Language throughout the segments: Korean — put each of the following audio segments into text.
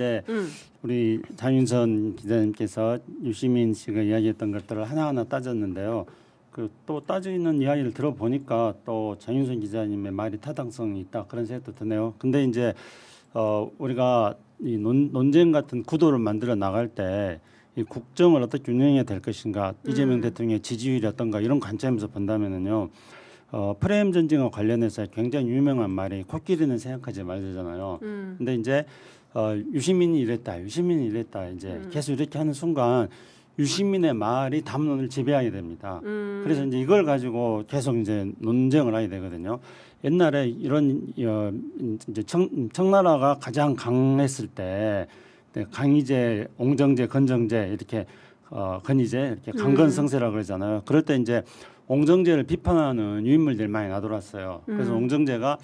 네, 우리 장윤선 기자님께서 유시민 씨가 이야기했던 것들을 하나하나 따졌는데요. 그 또 따지는 이야기를 들어보니까 또 장윤선 기자님의 말이 타당성이 있다 그런 생각도 드네요. 근데 이제 우리가 이 논쟁 같은 구도를 만들어 나갈 때 이 국정을 어떻게 운영해야 될 것인가, 이재명 대통령의 지지율이 어떤가 이런 관점에서 본다면은요. 프레임 전쟁과 관련해서 굉장히 유명한 말이 코끼리는 생각하지 말자잖아요. 근데 이제 유시민이 이랬다 이제 계속 이렇게 하는 순간 유시민의 말이 담론을 지배하게 됩니다. 그래서 이제 이걸 가지고 계속 이제 논쟁을 하게 되거든요. 옛날에 이런 이제 청나라가 가장 강했을 때 강희제, 옹정제, 건정제 이렇게 건의제 이렇게 강건성세라고 그러잖아요. 그럴 때 이제 옹정제를 비판하는 유인물들이 많이 나돌았어요. 그래서 옹정제가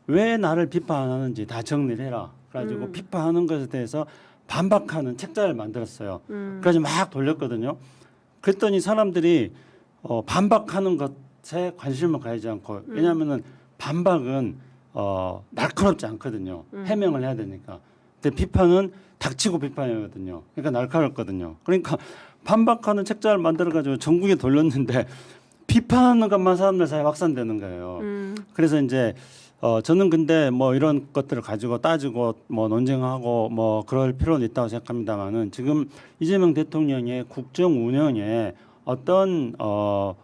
왜 나를 비판하는지 다 정리를 해라. 그래가지고 비판하는 것에 대해서 반박하는 책자를 만들었어요. 그래서 막 돌렸거든요. 그랬더니 사람들이 반박하는 것에 관심을 가지지 않고, 왜냐하면은 반박은 날카롭지 않거든요. 해명을 해야 되니까. 근데 비판은 닥치고 비판이거든요. 그러니까 날카롭거든요. 그러니까 반박하는 책자를 만들어가지고 전국에 돌렸는데 비판하는 것만 사람들 사이에 확산되는 거예요. 그래서 이제 저는 근데 뭐 이런 것들을 가지고 따지고 뭐 논쟁하고 뭐 그럴 필요는 있다고 생각합니다만은 지금 이재명 대통령의 국정 운영에 어떤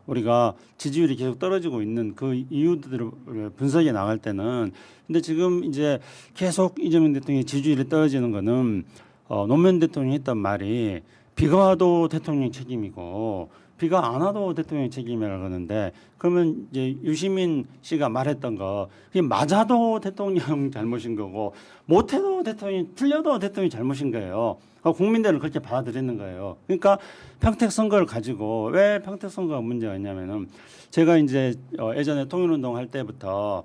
우리가 지지율이 계속 떨어지고 있는 그 이유들을 분석해 나갈 때는, 근데 지금 이제 계속 이재명 대통령의 지지율이 떨어지는 거는 노무현 대통령이 했던 말이 비가 와도 대통령 책임이고 비가 안 와도 대통령 책임이라고 그러는데, 그러면 이제 유시민 씨가 말했던 거 그게 맞아도 대통령 잘못인 거고 못해도 대통령이 틀려도 대통령이 잘못인 거예요. 국민들은 그렇게 받아들이는 거예요. 그러니까 평택 선거를 가지고 왜 평택 선거가 문제가 있냐면은, 제가 이제 예전에 통일운동 할 때부터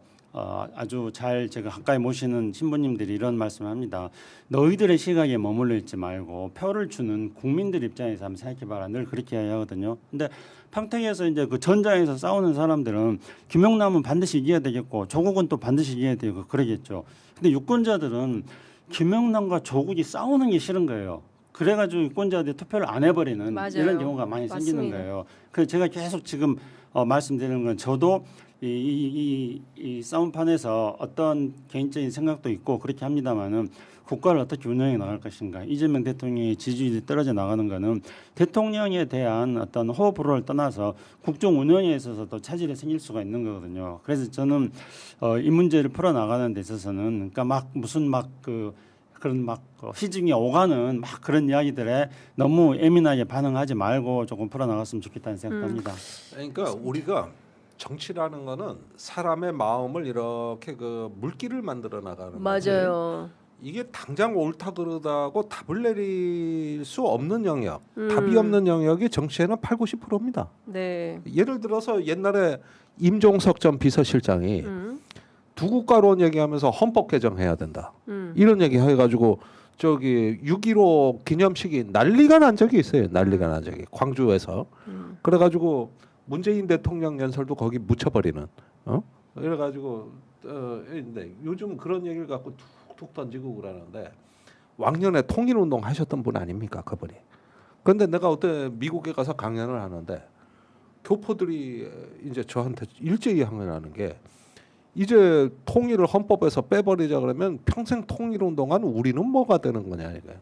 아주 잘 제가 가까이 모시는 신부님들이 이런 말씀을 합니다. 너희들의 시각에 머물러 있지 말고 표를 주는 국민들 입장에서 한번 생각해봐라. 늘 그렇게 이야기하거든요. 근데 평택에서 이제 그 전장에서 싸우는 사람들은 김영남은 반드시 이겨야 되겠고 조국은 또 반드시 이겨야 되고 그러겠죠. 근데 유권자들은 김영남과 조국이 싸우는 게 싫은 거예요. 그래가지고 유권자들이 투표를 안 해버리는 맞아요. 이런 경우가 많이 맞습니다. 생기는 거예요. 그래서 제가 계속 지금 말씀드리는 건, 저도 이 싸움판에서 어떤 개인적인 생각도 있고 그렇게 합니다만은, 국가를 어떻게 운영해 나갈 것인가, 이재명 대통령의 지지율이 떨어져 나가는 것은 대통령에 대한 어떤 호불호를 떠나서 국정 운영에 있어서도 차질이 생길 수가 있는 거거든요. 그래서 저는 이 문제를 풀어 나가는 데 있어서는, 그러니까 막 무슨 그런 시중에 오가는 막 그런 이야기들에 너무 예민하게 반응하지 말고 조금 풀어 나갔으면 좋겠다는 생각합니다. 그러니까 우리가 정치라는 거는 사람의 마음을 이렇게 그 물길을 만들어 나가는 거지. 맞아요. 이게 당장 옳다 그르다고 답을 내릴 수 없는 영역, 답이 없는 영역이 정치에는 80~90%입니다. 네. 예를 들어서 옛날에 임종석 전 비서실장이 두 국가론 얘기하면서 헌법 개정해야 된다. 이런 얘기 해가지고 저기 6.15 기념식이 난리가 난 적이 있어요. 난리가 난 적이, 광주에서. 그래가지고 문재인 대통령 연설도 거기 묻혀버리는. 그래가지고 근데 요즘 그런 얘기를 갖고 툭툭 던지고 그러는데, 왕년에 통일운동 하셨던 분 아닙니까, 그분이. 그런데 내가 어때 미국에 가서 강연을 하는데 교포들이 이제 저한테 일제히 항의하는 게, 이제 통일을 헌법에서 빼버리자 그러면 평생 통일운동한 우리는 뭐가 되는 거냐 이거예요.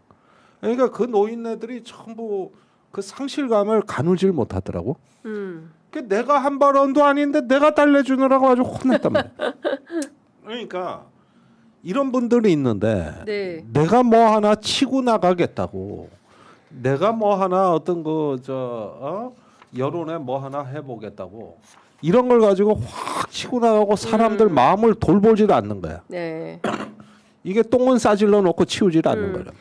그러니까 그 노인네들이 전부 그 상실감을 가누질 못하더라고. 그 내가 한 발언도 아닌데 내가 달래주느라고 아주 혼냈단 말이야. 그러니까 이런 분들이 있는데, 네. 내가 뭐 하나 치고 나가겠다고, 내가 뭐 하나 어떤 여론에 뭐 하나 해보겠다고, 이런 걸 가지고 확 치고 나가고 사람들 마음을 돌보지도 않는 거야. 네. 이게 똥은 싸질러 놓고 치우질 않는 거죠.